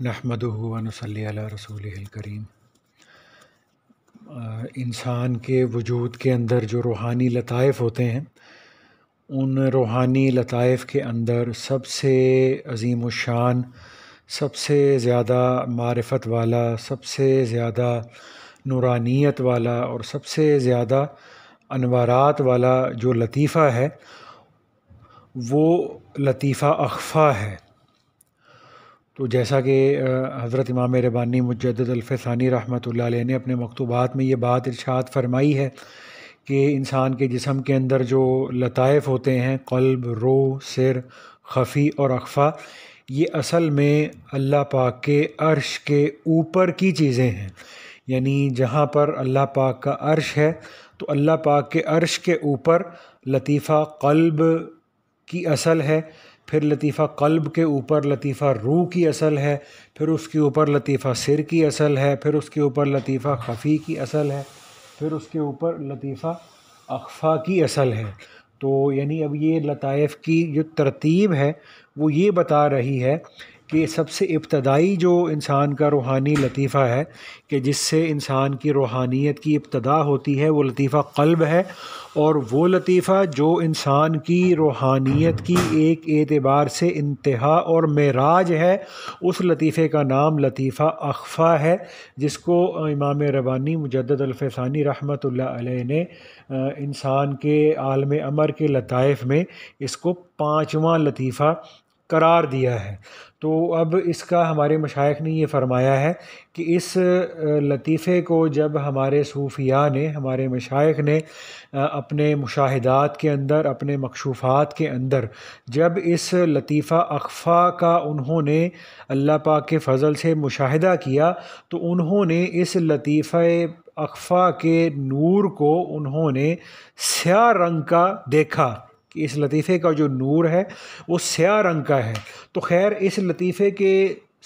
نحمدہ و نصلی علی رسولہ الکریم۔ انسان کے وجود کے اندر جو روحانی لطائف ہوتے ہیں، ان روحانی لطائف کے اندر سب سے عظیم الشان، سب سے زیادہ معرفت والا، سب سے زیادہ نورانیت والا اور سب سے زیادہ انوارات والا جو لطیفہ ہے وہ لطیفہ اخفیٰ ہے۔ تو جیسا کہ حضرت امام ربانی مجدد الف ثانی رحمۃ اللہ علیہ نے اپنے مکتوبات میں یہ بات ارشاد فرمائی ہے کہ انسان کے جسم کے اندر جو لطائف ہوتے ہیں، قلب، روح، سر، خفی اور اخفیٰ، یہ اصل میں اللہ پاک کے عرش کے اوپر کی چیزیں ہیں۔ یعنی جہاں پر اللہ پاک کا عرش ہے تو اللہ پاک کے عرش کے اوپر لطیفہ قلب کی اصل ہے، پھر لطیفہ قلب کے اوپر لطیفہ روح کی اصل ہے، پھر اس کے اوپر لطیفہ سر کی اصل ہے، پھر اس کے اوپر لطیفہ خفی کی اصل ہے، پھر اس کے اوپر لطیفہ اخفیٰ کی اصل ہے۔ تو یعنی اب یہ لطائف کی جو ترتیب ہے وہ یہ بتا رہی ہے کہ سب سے ابتدائی جو انسان کا روحانی لطیفہ ہے کہ جس سے انسان کی روحانیت کی ابتدا ہوتی ہے وہ لطیفہ قلب ہے، اور وہ لطیفہ جو انسان کی روحانیت کی ایک اعتبار سے انتہا اور معراج ہے، اس لطیفے کا نام لطیفہ اخفیٰ ہے، جس کو امام ربانی مجدد الف ثانی رحمۃ اللہ علیہ نے انسان کے عالم امر کے لطائف میں اس کو 5واں لطیفہ قرار دیا ہے۔ تو اب اس کا ہمارے مشائخ نے یہ فرمایا ہے کہ اس لطیفے کو جب ہمارے صوفیاء نے، ہمارے مشائخ نے اپنے مشاہدات کے اندر، اپنے مکشوفات کے اندر جب اس لطیفہ اخفیٰ کا انہوں نے اللہ پاک کے فضل سے مشاہدہ کیا تو انہوں نے اس لطیفہ اخفیٰ کے نور کو انہوں نے سیاہ رنگ کا دیکھا کہ اس لطیفے کا جو نور ہے وہ سیاہ رنگ کا ہے۔ تو خیر اس لطیفے کے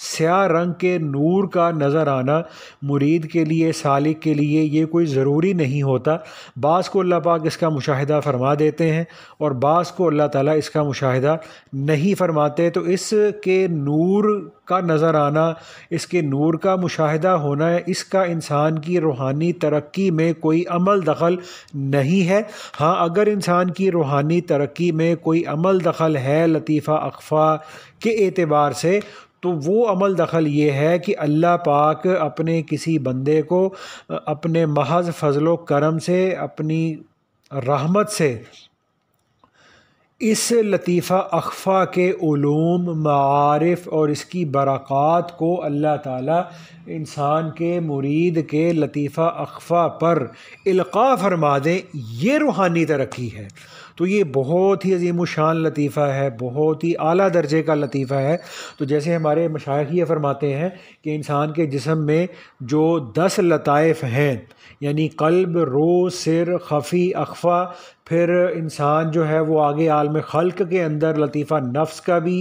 سیاہ رنگ کے نور کا نظر آنا مرید کے لیے، سالک کے لیے یہ کوئی ضروری نہیں ہوتا۔ بعض کو اللہ پاک اس کا مشاہدہ فرما دیتے ہیں اور بعض کو اللہ تعالیٰ اس کا مشاہدہ نہیں فرماتے۔ تو اس کے نور کا نظر آنا، اس کے نور کا مشاہدہ ہونا، اس کا انسان کی روحانی ترقی میں کوئی عمل دخل نہیں ہے۔ ہاں اگر انسان کی روحانی ترقی میں کوئی عمل دخل ہے لطیفہ اخفیٰ کے اعتبار سے، تو وہ عمل دخل یہ ہے کہ اللہ پاک اپنے کسی بندے کو اپنے محض فضل و کرم سے، اپنی رحمت سے اس لطیفہ اخفیٰ کے علوم، معارف اور اس کی برکات کو اللہ تعالیٰ انسان کے مرید کے لطیفہ اخفیٰ پر القاء فرما دیں، یہ روحانی ترقی ہے۔ تو یہ بہت ہی عظیم الشان لطیفہ ہے، بہت ہی اعلیٰ درجے کا لطیفہ ہے۔ تو جیسے ہمارے مشائخ یہ فرماتے ہیں کہ انسان کے جسم میں جو 10 لطائف ہیں، یعنی قلب، روح، سر، خفی، اخفیٰ، پھر انسان جو ہے وہ آگے عالم خلق کے اندر لطیفہ نفس کا بھی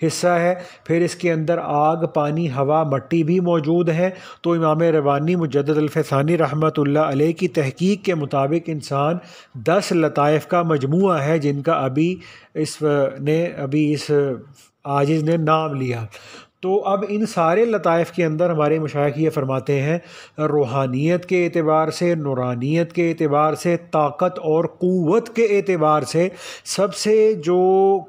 حصہ ہے، پھر اس کے اندر آگ، پانی، ہوا، مٹی بھی موجود ہیں۔ تو امام ربانی مجدد الف ثانی رحمۃ اللہ علیہ کی تحقیق کے مطابق انسان 10 لطائف کا مجموعہ ہے جن کا ابھی اس عاجز نے نام لیا۔ تو اب ان سارے لطائف کے اندر ہمارے مشائخ یہ فرماتے ہیں روحانیت کے اعتبار سے، نورانیت کے اعتبار سے، طاقت اور قوت کے اعتبار سے سب سے جو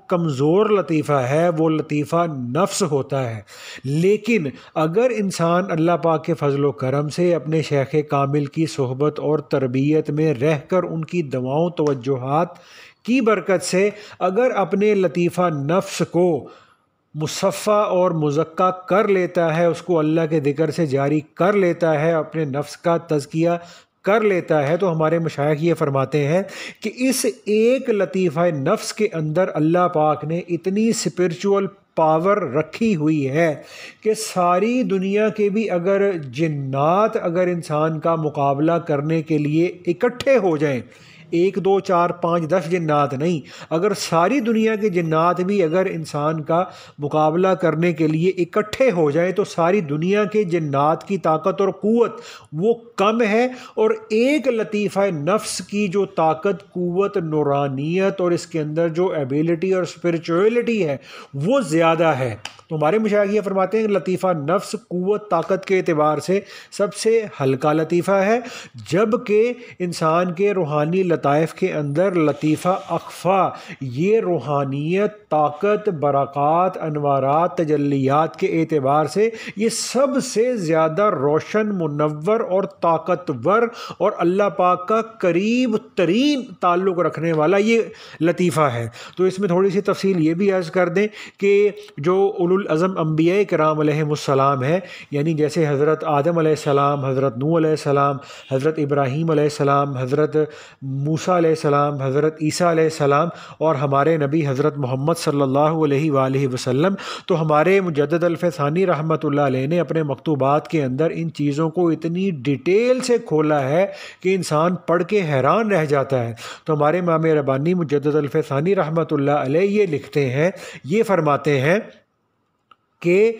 کمزور لطیفہ ہے وہ لطیفہ نفس ہوتا ہے۔ لیکن اگر انسان اللہ پاک کے فضل و کرم سے اپنے شیخ کامل کی صحبت اور تربیت میں رہ کر ان کی دعاؤں، توجہات کی برکت سے اگر اپنے لطیفہ نفس کو مصفہ اور مزکہ کر لیتا ہے، اس کو اللہ کے ذکر سے جاری کر لیتا ہے، اپنے نفس کا تزکیہ کر لیتا ہے، تو ہمارے مشائخ یہ فرماتے ہیں کہ اس ایک لطیفہ نفس کے اندر اللہ پاک نے اتنی اسپرچول پاور رکھی ہوئی ہے کہ ساری دنیا کے بھی اگر جنات اگر انسان کا مقابلہ کرنے کے لیے اکٹھے ہو جائیں، 1 2 4 5 10 جنات نہیں، اگر ساری دنیا کے جنات بھی اگر انسان کا مقابلہ کرنے کے لیے اکٹھے ہو جائیں تو ساری دنیا کے جنات کی طاقت اور قوت وہ کم ہے، اور ایک لطیفہ نفس کی جو طاقت، قوت، نورانیت اور اس کے اندر جو ایبیلٹی اور اسپرچویلٹی ہے وہ زیادہ ہے۔ تو ہمارے مشایخ یہ فرماتے ہیں کہ لطیفہ نفس قوت طاقت کے اعتبار سے سب سے ہلکا لطیفہ ہے، جبکہ انسان کے روحانی لطائف کے اندر لطیفہ اخفا، یہ روحانیت، طاقت، برکات، انوارات، تجلیات کے اعتبار سے یہ سب سے زیادہ روشن، منور اور طاقتور اور اللہ پاک کا قریب ترین تعلق رکھنے والا یہ لطیفہ ہے۔ تو اس میں تھوڑی سی تفصیل یہ بھی عرض کر دیں کہ جو اولو العزم انبیاء کرام علیہم السلام ہے، یعنی جیسے حضرت آدم علیہ السلام، حضرت نوح علیہ السلام، حضرت ابراہیم علیہ السلام، حضرت موسیٰ علیہ السلام، حضرت عیسیٰ علیہ السلام اور ہمارے نبی حضرت محمد صلی اللہ علیہ وآلہ وسلم، تو ہمارے مجدد الفسانی رحمۃ اللہ علیہ نے اپنے مکتوبات کے اندر ان چیزوں کو اتنی ڈیٹیل سے کھولا ہے کہ انسان پڑھ کے حیران رہ جاتا ہے۔ تو ہمارے امام ربانی مجدد الفسانی رحمۃ اللہ علیہ یہ لکھتے ہیں، یہ فرماتے ہیں کہ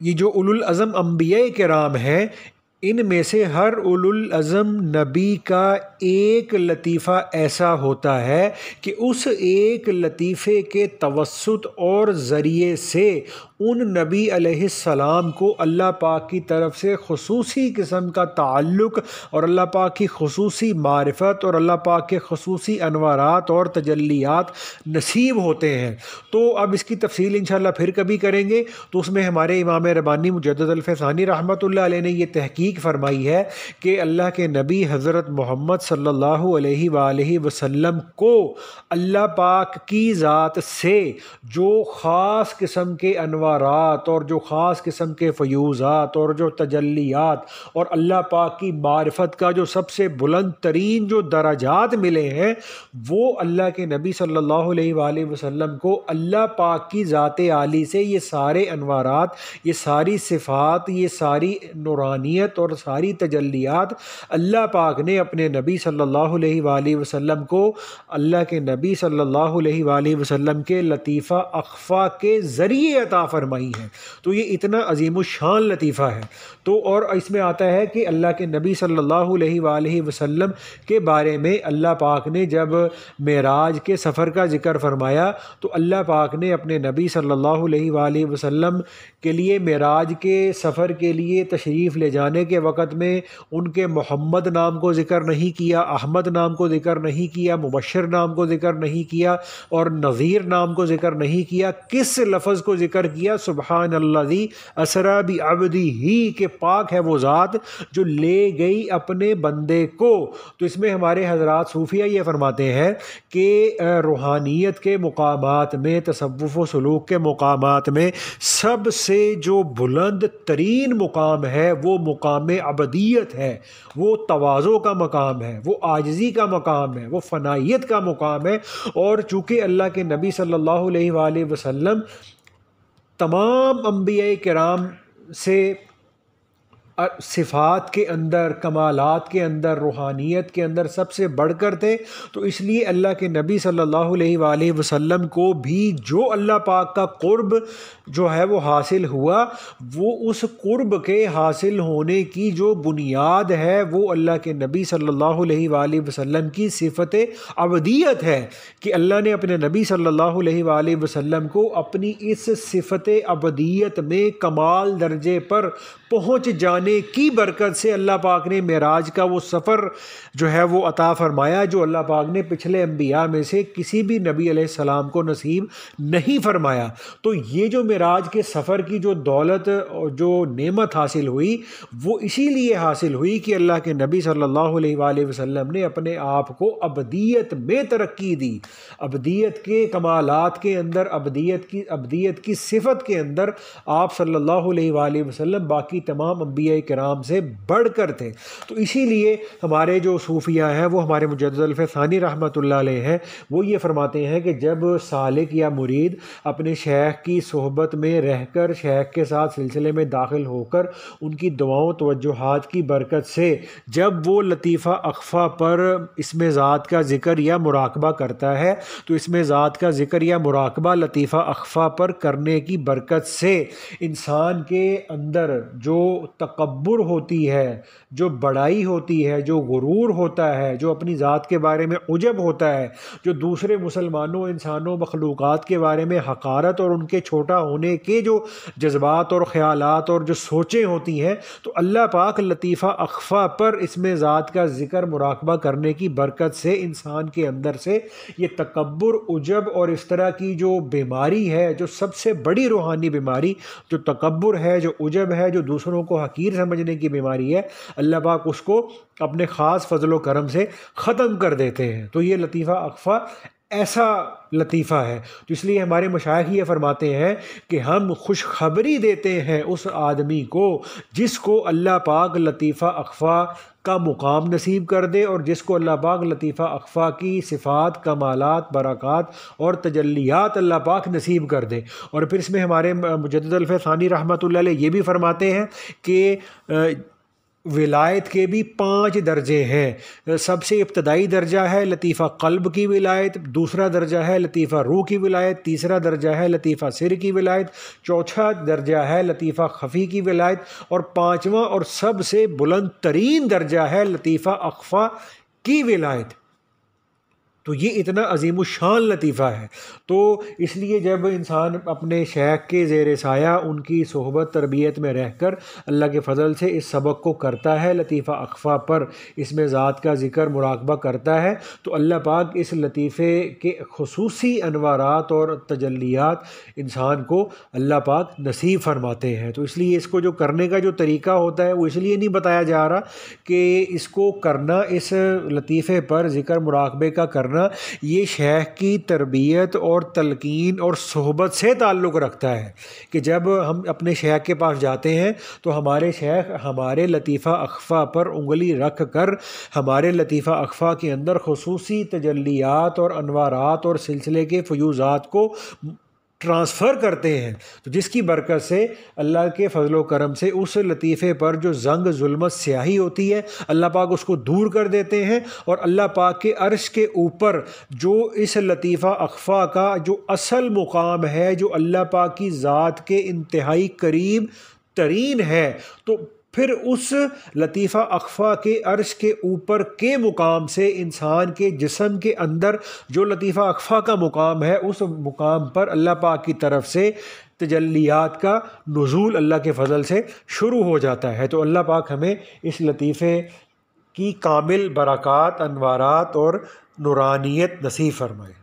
یہ جو اولو العزم انبیاء کرام ہیں، ان میں سے ہر اولو العزم نبی کا ایک لطیفہ ایسا ہوتا ہے کہ اس ایک لطیفے کے توسط اور ذریعے سے ان نبی علیہ السلام کو اللہ پاک کی طرف سے خصوصی قسم کا تعلق اور اللہ پاک کی خصوصی معرفت اور اللہ پاک کے خصوصی انوارات اور تجلیات نصیب ہوتے ہیں۔ تو اب اس کی تفصیل انشاءاللہ پھر کبھی کریں گے۔ تو اس میں ہمارے امام ربانی مجدد الفسانی رحمۃ اللہ علیہ نے یہ تحقیق فرمائی ہے کہ اللہ کے نبی حضرت محمد صلی اللہ علیہ وآلہ وسلم کو اللہ پاک کی ذات سے جو خاص قسم کے انوارات اور جو خاص قسم کے فیوزات اور جو تجلیات اور اللہ پاک کی معرفت کا جو سب سے بلند ترین جو درجات ملے ہیں، وہ اللہ کے نبی صلی اللہ علیہ وآلہ وسلم کو اللہ پاک کی ذات عالی سے یہ سارے انوارات، یہ ساری صفات، یہ ساری نورانیت اور ساری تجلیات اللہ پاک نے اپنے نبی صلی اللہ علیہ وآلہ وسلم کو اللہ کے نبی صلی اللہ علیہ وآلہ وسلم کے لطیفہ اخفا کے ذریعے عطا فرمائی ہے۔ تو یہ اتنا عظیم الشان لطیفہ ہے۔ تو اور اس میں آتا ہے کہ اللہ کے نبی صلی اللہ علیہ وآلہ وسلم کے بارے میں اللہ پاک نے جب معراج کے سفر کا ذکر فرمایا تو اللہ پاک نے اپنے نبی صلی اللہ علیہ وآلہ وسلم کے لیے معراج کے سفر کے لیے تشریف لے جانے کے وقت میں ان کے محمد نام کو ذکر نہیں کیا، احمد نام کو ذکر نہیں کیا، مبشر نام کو ذکر نہیں کیا اور نذیر نام کو ذکر نہیں کیا۔ کس لفظ کو ذکر کیا؟ سبحان الذی اسری بعبدہ، کہ پاک ہے وہ ذات جو لے گئی اپنے بندے کو۔ تو اس میں ہمارے حضرات صوفیہ یہ فرماتے ہیں کہ روحانیت کے مقامات میں، تصوف و سلوک کے مقامات میں سب سے جو بلند ترین مقام ہے وہ مقام عبدیت ہے، وہ تواضع کا مقام ہے، وہ عاجزی کا مقام ہے، وہ فنائیت کا مقام ہے۔ اور چونکہ اللہ کے نبی صلی اللہ علیہ وآلہ وسلم تمام انبیاء کرام سے صفات کے اندر، کمالات کے اندر، روحانیت کے اندر سب سے بڑھ کر تھے، تو اس لیے اللہ کے نبی صلی اللہ علیہ وآلہ وسلم کو بھی جو اللہ پاک کا قرب جو ہے وہ حاصل ہوا، وہ اس قرب کے حاصل ہونے کی جو بنیاد ہے وہ اللہ کے نبی صلی اللہ علیہ وآلہ وسلم کی صفت عبدیت ہے کہ اللہ نے اپنے نبی صلی اللہ علیہ وآلہ وسلم کو اپنی اس صفت عبدیت میں کمال درجے پر پہنچ جانے کی برکت سے اللہ پاک نے معراج کا وہ سفر جو ہے وہ عطا فرمایا، جو اللہ پاک نے پچھلے انبیاء میں سے کسی بھی نبی علیہ السلام کو نصیب نہیں فرمایا۔ تو یہ جو معراج کے سفر کی جو دولت اور جو نعمت حاصل ہوئی وہ اسی لیے حاصل ہوئی کہ اللہ کے نبی صلی اللہ علیہ وآلہ وسلم نے اپنے آپ کو ابدیت میں ترقی دی، ابدیت کے کمالات کے اندر، ابدیت کی صفت کے اندر آپ صلی اللہ علیہ وآلہ وسلم باقی تمام انبیاء کرام سے بڑھ کر تھے۔ تو اسی لیے ہمارے جو صوفیہ ہیں وہ ہمارے مجدد الفسانی رحمۃ اللہ علیہ ہیں، وہ یہ فرماتے ہیں کہ جب سالک یا مرید اپنے شیخ کی صحبت میں رہ کر، شیخ کے ساتھ سلسلے میں داخل ہو کر ان کی دعاؤں توجہات کی برکت سے جب وہ لطیفہ اخفا پر اسم ذات کا ذکر یا مراقبہ کرتا ہے، تو اسم ذات کا ذکر یا مراقبہ لطیفہ اخفا پر کرنے کی برکت سے انسان کے اندر جو تکبر ہوتی ہے، جو بڑائی ہوتی ہے، جو غرور ہوتا ہے، جو اپنی ذات کے بارے میں عجب ہوتا ہے، جو دوسرے مسلمانوں، انسانوں، مخلوقات کے بارے میں حقارت اور ان کے چھوٹا ہونے کے جو جذبات اور خیالات اور جو سوچیں ہوتی ہیں، تو اللہ پاک لطیفہ اخفیٰ پر اس میں ذات کا ذکر مراقبہ کرنے کی برکت سے انسان کے اندر سے یہ تکبر، عجب اور اس طرح کی جو بیماری ہے، جو سب سے بڑی روحانی بیماری جو تکبر ہے، جو عجب ہے، جو دوسروں کو حقیر سمجھنے کی بیماری ہے، اللہ پاک اس کو اپنے خاص فضل و کرم سے ختم کر دیتے ہیں۔ تو یہ لطیفہ اخفیٰ ایسا لطیفہ ہے، تو اس لیے ہمارے مشائخ یہ فرماتے ہیں کہ ہم خوشخبری دیتے ہیں اس آدمی کو جس کو اللہ پاک لطیفہ اخفیٰ کا مقام نصیب کر دے، اور جس کو اللہ پاک لطیفہ اخفیٰ کی صفات، کمالات، برکات اور تجلیات اللہ پاک نصیب کر دے۔ اور پھر اس میں ہمارے مجدد الفیض ثانی رحمۃ اللہ علیہ یہ بھی فرماتے ہیں کہ ولایت کے بھی 5 درجے ہیں۔ سب سے ابتدائی درجہ ہے لطیفہ قلب کی ولایت، دوسرا درجہ ہے لطیفہ روح کی ولایت، تیسرا درجہ ہے لطیفہ سر کی ولایت، چوتھا درجہ ہے لطیفہ خفی کی ولایت، اور پانچواں اور سب سے بلند ترین درجہ ہے لطیفہ اخفیٰ کی ولایت۔ تو یہ اتنا عظیم الشان لطیفہ ہے۔ تو اس لیے جب انسان اپنے شیخ کے زیر سایہ ان کی صحبت تربیت میں رہ کر اللہ کے فضل سے اس سبق کو کرتا ہے، لطیفہ اخفیٰ پر اس میں ذات کا ذکر مراقبہ کرتا ہے، تو اللہ پاک اس لطیفے کے خصوصی انوارات اور تجلیات انسان کو اللہ پاک نصیب فرماتے ہیں۔ تو اس لیے اس کو جو کرنے کا جو طریقہ ہوتا ہے وہ اس لیے نہیں بتایا جا رہا کہ اس کو کرنا، اس لطیفے پر ذکر مراقبے کا کرنا یہ شیخ کی تربیت اور تلقین اور صحبت سے تعلق رکھتا ہے، کہ جب ہم اپنے شیخ کے پاس جاتے ہیں تو ہمارے شیخ ہمارے لطیفہ اخفیٰ پر انگلی رکھ کر ہمارے لطیفہ اخفیٰ کے اندر خصوصی تجلیات اور انوارات اور سلسلے کے فیوضات کو ٹرانسفر کرتے ہیں، تو جس کی برکت سے اللہ کے فضل و کرم سے اس لطیفے پر جو زنگ، ظلمت، سیاہی ہوتی ہے، اللہ پاک اس کو دور کر دیتے ہیں، اور اللہ پاک کے عرش کے اوپر جو اس لطیفہ اخفیٰ کا جو اصل مقام ہے، جو اللہ پاک کی ذات کے انتہائی قریب ترین ہے، تو پھر اس لطیفہ اخفیٰ کے عرش کے اوپر کے مقام سے انسان کے جسم کے اندر جو لطیفہ اخفیٰ کا مقام ہے، اس مقام پر اللہ پاک کی طرف سے تجلیات کا نزول اللہ کے فضل سے شروع ہو جاتا ہے۔ تو اللہ پاک ہمیں اس لطیفے کی کامل برکات، انوارات اور نورانیت نصیب فرمائے۔